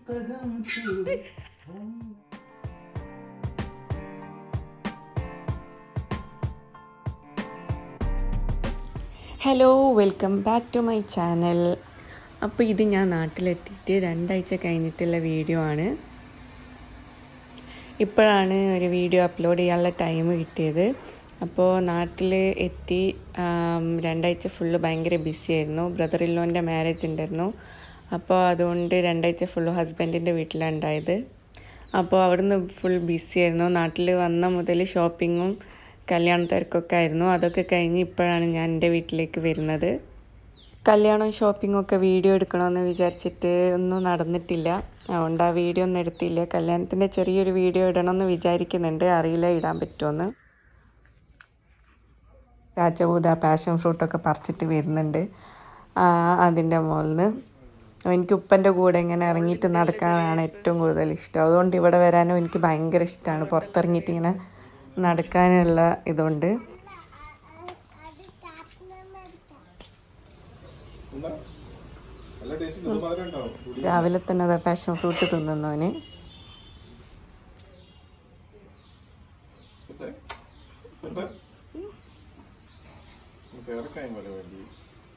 Hello, welcome back to my channel. അപ്പോൾ ഇത് ഞാൻ നാട്ടിലെത്തിയിട്ട് 2 ആഴ്ച കഴിഞ്ഞിട്ടുള്ള വീഡിയോ ആണ്. ഇപ്പോഴാണ് ഒരു വീഡിയോ അപ്ലോഡ് ചെയ്യാനുള്ള ടൈം കിട്ടിയത്. അപ്പോൾ നാട്ടിൽ എത്തി 2 ആഴ്ച ഫുള്ള് ഭയങ്കര ബിസി ആയിരുന്നു. ബ്രദർ ഇല്ലോൻ്റെ മാരേജ് ഉണ്ടായിരുന്നു. അപ്പോൾ അതുകൊണ്ട് 2 ആഴ്ച ഫുള്ള് ഹസ്ബൻഡിൻ്റെ വീട്ടിലാണ് ഉണ്ടായത്. അപ്പോൾ അവിടുന്ന് ഫുൾ ബിസി ആയിരുന്നു. നാട്ടിൽ വന്ന മുതൽ ഷോപ്പിങ്ങും കല്യാണ തിരക്കൊക്കെ ആയിരുന്നു. അതൊക്കെ കഴിഞ്ഞ് ഇപ്പോഴാണ് ഞാൻ എൻ്റെ വീട്ടിലേക്ക് വരുന്നത്. കല്യാണവും ഷോപ്പിങ്ങും ഒക്കെ വീഡിയോ എടുക്കണമെന്ന് വിചാരിച്ചിട്ട് ഒന്നും നടന്നിട്ടില്ല. അതുകൊണ്ട് ആ വീഡിയോ ഒന്നും എടുത്തില്ല. കല്യാണത്തിൻ്റെ ചെറിയൊരു വീഡിയോ ഇടണമെന്ന് വിചാരിക്കുന്നുണ്ട്. അറിയില്ല ഇടാൻ പറ്റുമെന്ന്. ചാച്ചപൂത പാഷൻ ഫ്രൂട്ടൊക്കെ പറിച്ചിട്ട് വരുന്നുണ്ട് അതിൻ്റെ മുകളിൽ നിന്ന്. എനിക്ക് ഉപ്പൻ്റെ കൂടെ ഇങ്ങനെ ഇറങ്ങിയിട്ട് നടക്കാനാണ് ഏറ്റവും കൂടുതൽ ഇഷ്ടം. അതുകൊണ്ട് ഇവിടെ വരാനും എനിക്ക് ഭയങ്കര ഇഷ്ടമാണ്. പുറത്തിറങ്ങിയിട്ട് ഇങ്ങനെ നടക്കാനുള്ള ഇതുണ്ട്. രാവിലെ തന്നെ അതാ പാഷൻ ഫ്രൂട്ട് തിന്നുന്നവന്.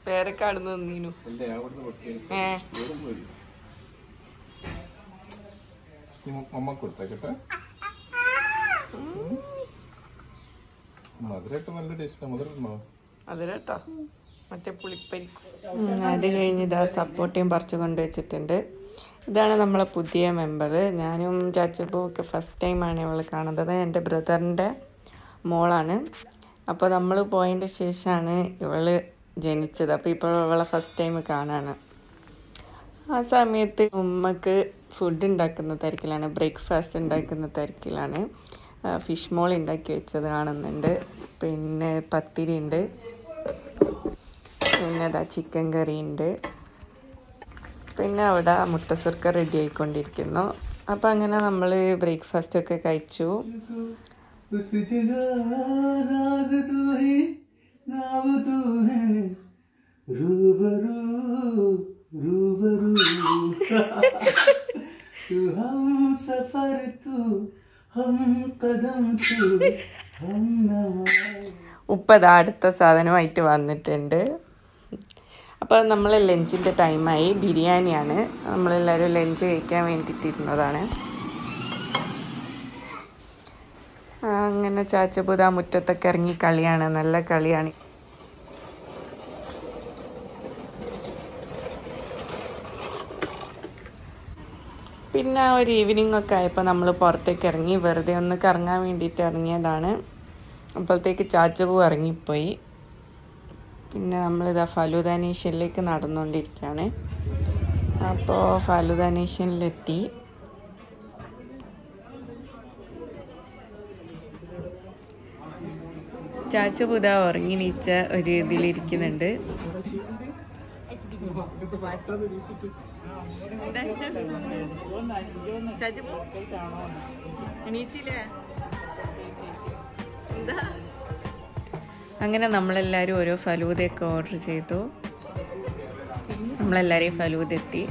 പേരക്കാട് നിന്നീനു. അതിരട്ടോ മറ്റേ പുളിപ്പരി. അത് കഴിഞ്ഞ് ഇതാ സപ്പോർട്ടയും പറിച്ചു കൊണ്ടുവച്ചിട്ടുണ്ട്. ഇതാണ് നമ്മളെ പുതിയ മെമ്പർ. ഞാനും ചാച്ചപ്പും ഒക്കെ ഫസ്റ്റ് ടൈമാണ് ഇവൾ കാണുന്നത്. എൻ്റെ ബ്രദറിൻ്റെ മോളാണ്. അപ്പോൾ നമ്മൾ പോയതിൻ്റെ ശേഷമാണ് ഇവൾ ജനിച്ചത്. അപ്പോൾ ഇപ്പോൾ ഇവളെ ഫസ്റ്റ് ടൈം കാണാണ്. ആ സമയത്ത് ഉമ്മക്ക് ഫുഡ് ഉണ്ടാക്കുന്ന തിരക്കിലാണ്, ബ്രേക്ക്ഫാസ്റ്റ് ഉണ്ടാക്കുന്ന തിരക്കിലാണ്. ഫിഷ് മോൾ ഉണ്ടാക്കി വെച്ചത് കാണുന്നുണ്ട്. പിന്നെ പത്തിരി ഉണ്ട്. പിന്നെ അതാ ചിക്കൻ കറി ഉണ്ട്. പിന്നെ അവിടെ മുട്ട സുർക്ക റെഡി ആയിക്കൊണ്ടിരിക്കുന്നു. അപ്പം അങ്ങനെ നമ്മൾ ബ്രേക്ക്ഫാസ്റ്റൊക്കെ കഴിച്ചു. ഉപ്പത് അടുത്ത സാധനമായിട്ട് വന്നിട്ടുണ്ട്. അപ്പോൾ നമ്മൾ ലഞ്ചിൻ്റെ ടൈമായി. ബിരിയാണിയാണ്. നമ്മളെല്ലാവരും ലഞ്ച് കഴിക്കാൻ വേണ്ടിയിട്ടിരുന്നതാണ്. അങ്ങനെ ചാച്ചപ്പൂത മുറ്റത്തൊക്കെ ഇറങ്ങി കളിയാണ്. നല്ല കളിയാണ്. പിന്നെ ഒരു ഈവനിങ് ഒക്കെ ആയപ്പോൾ നമ്മൾ പുറത്തേക്ക് ഇറങ്ങി. വെറുതെ ഒന്ന് കറങ്ങാൻ വേണ്ടിയിട്ട് ഇറങ്ങിയതാണ്. അപ്പോഴത്തേക്ക് ചാച്ചപ്പൂ ഇറങ്ങിപ്പോയി. പിന്നെ നമ്മളിതാ ഫലൂദ നേഷനിലേക്ക് നടന്നുകൊണ്ടിരിക്കുകയാണ്. അപ്പോൾ ഫലൂദ നേഷനിലെത്തി. ചാച്ചപ്പൂത ഉറങ്ങി നീച്ച ഒരു ഇതിലിരിക്കുന്നുണ്ട്. അങ്ങനെ നമ്മളെല്ലാവരും ഓരോ ഫലൂദയൊക്കെ ഓർഡർ ചെയ്തു. നമ്മളെല്ലാവരെയും ഫലൂദ എത്തി.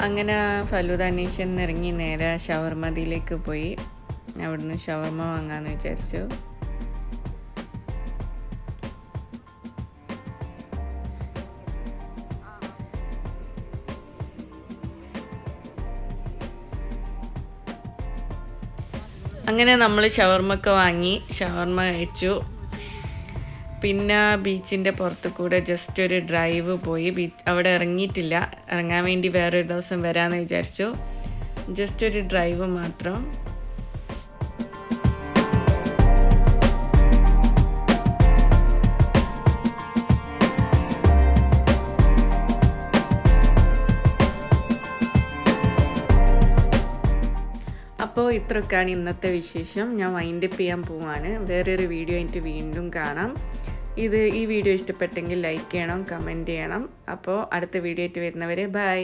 അങ്ങനെ ഫലൂദ നേഷൻ ഇറങ്ങി നേരെ ഷവർമതിയിലേക്ക് പോയി. അവിടുന്ന് ഷവർമ വാങ്ങാമെന്ന് വിചാരിച്ചു. അങ്ങനെ നമ്മൾ ഷവർമൊക്കെ വാങ്ങി ഷവർമ കഴിച്ചു. പിന്നെ ബീച്ചിൻ്റെ പുറത്ത് കൂടെ ജസ്റ്റ് ഒരു ഡ്രൈവ് പോയി. അവിടെ ഇറങ്ങിയിട്ടില്ല. ഇറങ്ങാൻ വേണ്ടി വേറൊരു ദിവസം വരാമെന്ന് വിചാരിച്ചു. ജസ്റ്റ് ഒരു ഡ്രൈവ് മാത്രം. അപ്പോൾ ഇത്രയൊക്കെയാണ് ഇന്നത്തെ വിശേഷം. ഞാൻ വൈൻഡപ്പ് ചെയ്യാൻ പോവാണ്. വേറൊരു വീഡിയോ ആയിട്ട് വീണ്ടും കാണാം. ഈ വീഡിയോ ഇഷ്ടപ്പെട്ടെങ്കിൽ ലൈക്ക് ചെയ്യണം, കമൻറ്റ് ചെയ്യണം. അപ്പോൾ അടുത്ത വീഡിയോ ആയിട്ട് വരുന്നവരെ ബൈ.